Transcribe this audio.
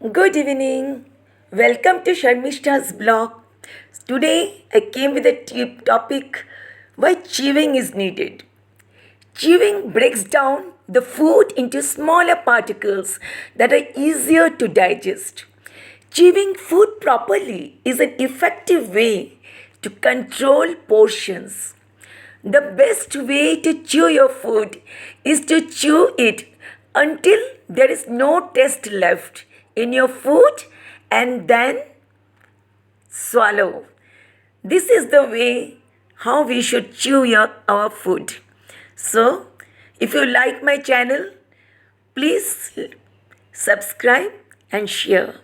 Good evening. Welcome to Sharmishta's blog. Today I came with a topic why chewing is needed. Chewing breaks down the food into smaller particles that are easier to digest. Chewing food properly is an effective way to control portions. The best way to chew your food is to chew it until there is no taste left in your food and then swallow. This is the way how we should chew our food. So, if you like my channel, please subscribe and share.